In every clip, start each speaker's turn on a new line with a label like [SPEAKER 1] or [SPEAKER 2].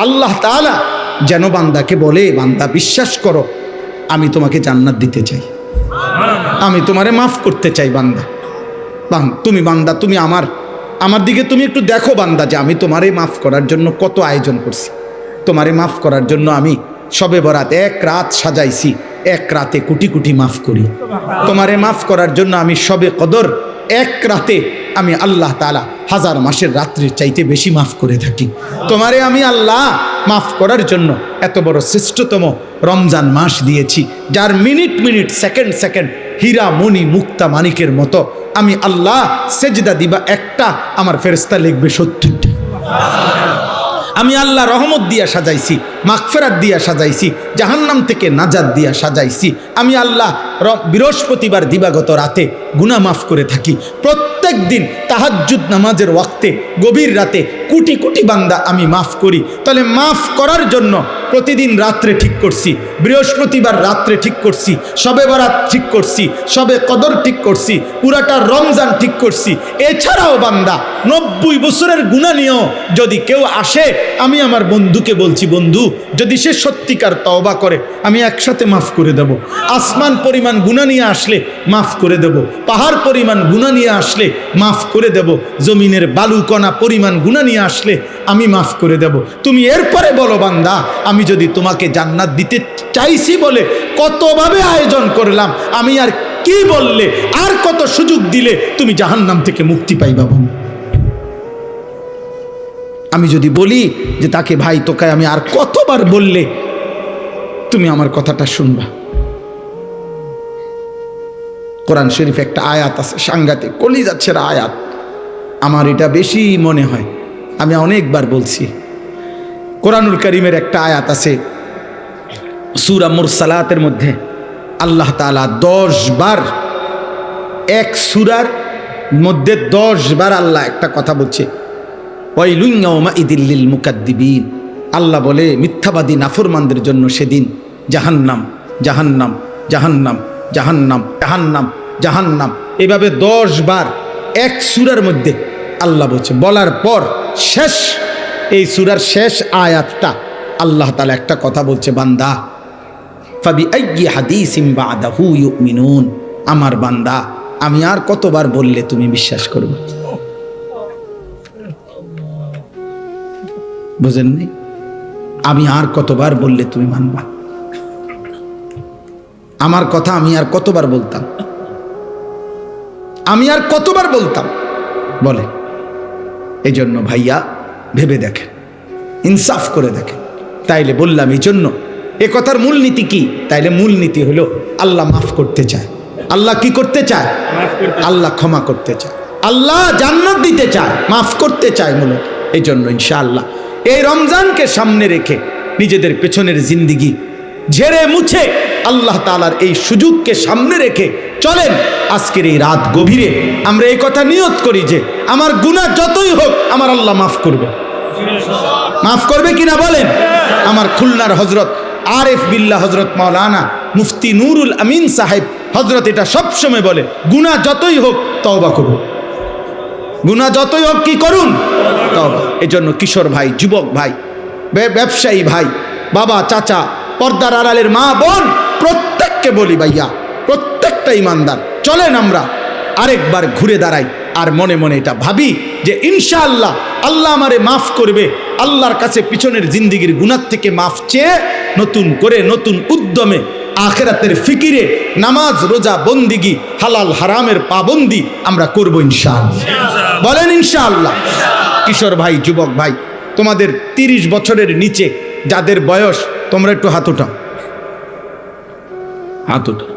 [SPEAKER 1] আল্লাহ তাআলা যেন বান্দাকে বলে, বান্দা বিশ্বাস করো আমি তোমাকে জান্নাত দিতে চাই, আমি তোমারে মাফ করতে চাই। বান্দা তুমি বান্দা তুমি আমার দিকে তুমি একটু দেখো বান্দা, যে আমি তোমারে মাফ করার জন্য কত আয়োজন করছি। তোমারে মাফ করার জন্য আমি শবে বরাত এক রাত সাজাইছি, এক রাতে কোটি কোটি মাফ করি। তোমারে মাফ করার জন্য আমি শবে কদর এক রাতে আমি আল্লাহ তাআলা 1000 মাসের রাত্রির চাইতে বেশি মাফ করে থাকি। তোমারে আমি আল্লাহ মাফ করার জন্য এত বড় শ্রেষ্ঠতম রমজান মাস দিয়েছি, যার মিনিট মিনিট সেকেন্ড সেকেন্ড হীরা মণি মুক্তা মানিকের মতো আমি আল্লাহ সেজদা দিবা একটা, আমার ফেরেশতা লিখবে 70টা। আমি আল্লাহ রহমত দিয়া সাজাইছি, মাগফিরাত দিয়া সাজাইছি, জাহান্নাম থেকে নাজাত দিয়া সাজাইছি। আমি আল্লাহ বৃহস্পতিবার দিবাগত রাতে গুনাহ মাফ করে থাকি। প্রত্যেক দিন তাহাজ্জুদ নামাজের ওয়াক্তে গভীর রাতে কোটি কোটি বান্দা আমি মাফ করি। তাহলে মাফ করার জন্য প্রতিদিন রাত্রে ঠিক করছি, বৃহস্পতিবার রাত্রে ঠিক করছি, শবে বরাত ঠিক করছি, শবে কদর ঠিক করছি, পুরাটা রমজান ঠিক করছি। এছাড়াও বান্দা 90 বছরের গুনাহ নিয়েও যদি কেউ আসে, আমি আমার বন্ধুকে বলছি, বন্ধু যদি সে সত্যিকার তওবা করে আমি একসাথে মাফ করে দেব। আসমান পরিমাণ গুনাহ নিয়ে আসলে মাফ করে দেব, পাহাড় পরিমাণ গুনাহ নিয়ে আসলে মাফ করে দেব, জমিনের বালুকণা পরিমাণ গুনাহ নিয়ে আসলে আমি মাফ করে দেব। তুমি এরপরে বলো বান্দা, আমি যদি তোমাকে জান্নাত দিতে চাইছি বলে কতভাবে আয়োজন করলাম, আমি আর কি বললে, আর কত সুযোগ দিলে তুমি জাহান্নাম থেকে মুক্তি পাইবা। আমি যদি বলি যে তাকে ভাই তোকে আমি আর কতবার বললে তুমি আমার কথাটা শুনবা। কোরআন শরীফ একটা আয়াত আছে, সাংঘাতিক কলিজা ছেঁড়া আয়াত, আমার এটা বেশি মনে হয়, আমি অনেকবার বলছি। কোরআনুল কারীমের একটা আয়াত আছে সূরা মুরসালাতের মধ্যে, আল্লাহ তাআলা 10 বার, এক সূরার মধ্যে 10 বার আল্লাহ একটা কথা বলছে, ওয়াইলুন ইয়াউমাইযিল লিল মুকাদ্দিবিন। আল্লাহ বলে মিথ্যাবাদী নাফরমানদের জন্য সেদিন জাহান্নাম জাহান্নাম জাহান্নাম জাহান্নাম জাহান্নাম জাহান্নাম, এভাবে 10 বার এক সূরার মধ্যে আল্লাহ বলছে। বলার পর শেষ, এই সূরার শেষ আয়াতটা আল্লাহ তাআলা একটা কথা বলছে, বান্দা ফাবিআইয়ি হাদিসিন বা'দাহু ইউমিনুন, আমার বান্দা আমি আর কতবার বললে তুমি বিশ্বাস করবে। বুঝেননি? আমি আর কতবার বললে তুমি মানবা? আমার কথা আমি আর কতবার বলতাম, আমি আর কতবার বলতাম বলে। এই জন্য ভাইয়া ভেবে দেখেন, ইনসাফ করে দেখেন। তাইলে বললাম এই জন্য এ কথার মূলনীতি কি? তাইলে মূলনীতি হলো আল্লাহ মাফ করতে চায়। আল্লাহ কি করতে চায়? আল্লাহ ক্ষমা করতে চায়, আল্লাহ জান্নাত দিতে চায়, মাফ করতে চায় মূলত। এই জন্য ইনশাআল্লাহ এই রমজানকে সামনে রেখে নিজেদের পেছনের জিন্দিগি ঝেড়ে মুছে আল্লাহ তাআলার এই সুযোগকে সামনে রেখে চলেন। আজকের এই রাত গভীরে আমরা এই কথা নিয়ত করি যে আমার গুনাহ যতই হোক আমার আল্লাহ মাফ করবে। মাফ করবে কিনা বলেন? আমার খুলনার হযরত আরিফ বিল্লাহ হযরত মাওলানা মুফতি নুরুল আমিন সাহেব হযরত এটা সবসময় বলে, গুনাহ যতই হোক তওবা করুন, গুনাহ যতই হোক কি করুন? তওবা। এজন্য কিশোর ভাই, যুবক ভাই, ব্যবসায়ী ভাই, বাবা, চাচা, পর্দার আড়ালের মা বোন, প্রত্যেককে বলি ভাইয়া, প্রত্যেকটা ইমানদার চলেন আমরা আরেকবার ঘুরে দাঁড়াই আর মনে মনে এটা ভাবি যে ইনশাআল্লাহ আল্লাহ আমারে মাফ করবে। আল্লাহর কাছে পিছনের জিন্দিগির গুনাহ থেকে মাফ চেয়ে নতুন করে নতুন উদ্যমে আখিরাতের ফিকিরে নামাজ রোজা বন্দিগি হালাল হারামের পাবন্দি আমরা করব ইনশাআল্লাহ। বলেন ইনশাআল্লাহ। কিশোর ভাই, যুবক ভাই, তোমাদের 30 বছরের নিচে যাদের বয়স, তোমরা একটু হাত উঠাও, হাত উঠাও।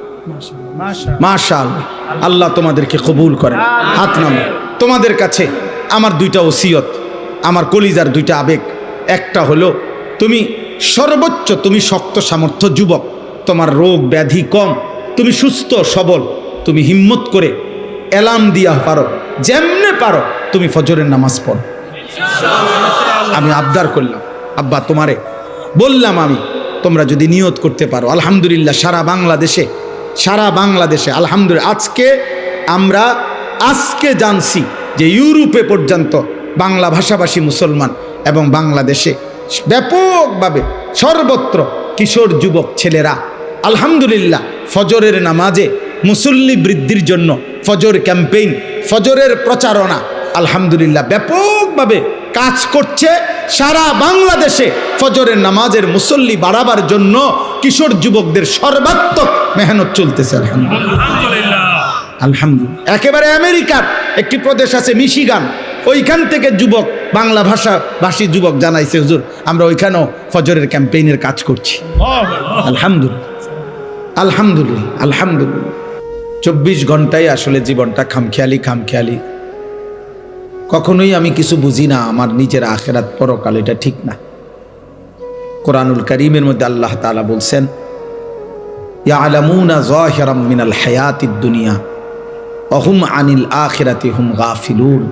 [SPEAKER 1] মাশাআল্লাহ, আল্লাহ তোমাদেরকে কবুল করেন। হাত নামো। তোমাদের কাছে আমার 2টা ওসিয়ত, আমার কলিজার 2টা আবেগ। একটা হলো তুমি সর্বোচ্চ, তুমি শক্ত সামর্থ্য যুবক, তোমার রোগ ব্যাধি কম, তুমি সুস্থ সবল, তুমি হিম্মত করে অ্যালার্ম দিয়া পারো, যেমনে পারো তুমি ফজরের নামাজ পড়ো। আমি আবদার করলাম, আব্বা তোমারে বললাম আমি, তোমরা যদি নিয়ত করতে পারো, আলহামদুলিল্লাহ সারা বাংলাদেশে আলহামদুলিল্লাহ আমরা আজকে জানছি যে ইউরোপে পর্যন্ত বাংলা ভাষাভাষী মুসলমান এবং বাংলাদেশে ব্যাপকভাবে সর্বত্র কিশোর যুবক ছেলেরা আলহামদুলিল্লাহ ফজরের নামাজে মুসল্লি বৃদ্ধির জন্য ফজর ক্যাম্পেইন, ফজরের প্রচারণা আলহামদুলিল্লাহ ব্যাপকভাবে কাজ করছে। সারা বাংলাদেশে ফজরের নামাজের মুসল্লি বাড়াবার জন্য কিশোর যুবকদের সর্বাত্মক মেহনত চলতেছে আলহামদুলিল্লাহ। আলহামদুলিল্লাহ। একেবারে আমেরিকার একটি প্রদেশ আছে মিশিগান, ওইখান থেকে যুবক, বাংলা ভাষী যুবক জানাইছে, হুজুর আমরা ওইখানেও ফজরের ক্যাম্পেইনের কাজ করছি। আলহামদুলিল্লাহ আলহামদুলিল্লাহ আলহামদুলিল্লাহ। 24 ঘন্টায় আসলে জীবনটা খামখেয়ালি। কখনোই আমি কিছু বুঝি না, আমার নিজের আখিরাত পরকাল এটা ঠিক না। কোরআনুল কারীমের মধ্যে আল্লাহ তাআলা বলছেন, ইয়ালামুনা যাহিরাম মিনাল হায়াতিদ দুনিয়া ওয়া হুম আনিল আখিরাতি হুম গাফিলুন।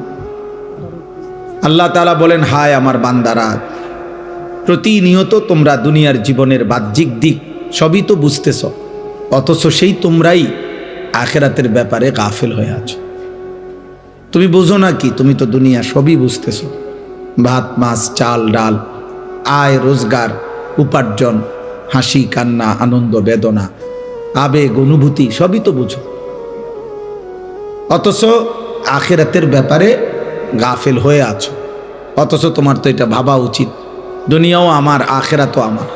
[SPEAKER 1] আল্লাহ তাআলা বলেন, হায় আমার বান্দারা, প্রতিনিয়ত তোমরা দুনিয়ার জীবনের বাহ্যিক দিক সবই তো বুঝতেছ, অথচ সেই তোমরাই আখিরাতের ব্যাপারে গাফিল হয়ে আছো। তুমি বুঝো না কি? তুমি তো দুনিয়া সবই বুঝতেছ, ভাত মাছ চাল ডাল, আয় রোজগার, উপার্জন, হাসি কান্না, আনন্দ বেদনা, আবেগ অনুভূতি সবই তো বুঝো, অথচ আখিরাতের ব্যাপারে গাফিল হয়ে আছো। অথচ তোমার তো এটা ভাবা উচিত, দুনিয়াও আমার আখিরাতও আমার।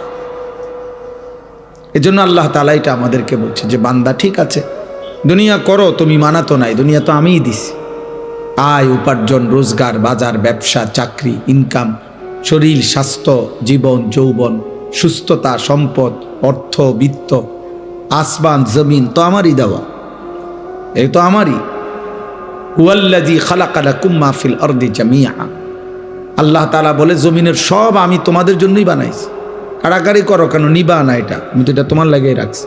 [SPEAKER 1] এজন্য আল্লাহ তাআলা এটা আমাদেরকে বলছে যে বান্দা ঠিক আছে, দুনিয়া করো, তুমি মানা তো নাই, দুনিয়া তো আমিই দিছি। আয় উপার্জন, রোজগার, বাজার, ব্যবসা, চাকরি, ইনকাম, শরীর, স্বাস্থ্য, জীবন, যৌবন, সুস্থতা, সম্পদ, অর্থ, বিত্ত, আসমান জমিন তো আমারই দেওয়া, এই তো আমারই। হুয়াল্লাযী খালাকা লাকুম মা ফিল আরদি জামিআ। আল্লাহ তাআলা বলে, জমিনের সব আমি তোমাদের জন্যই বানাইছি, কাড়াকাড়ি করো কেন, নিবা না, এটা আমি তো এটা তোমার লাগিয়ে রাখছি।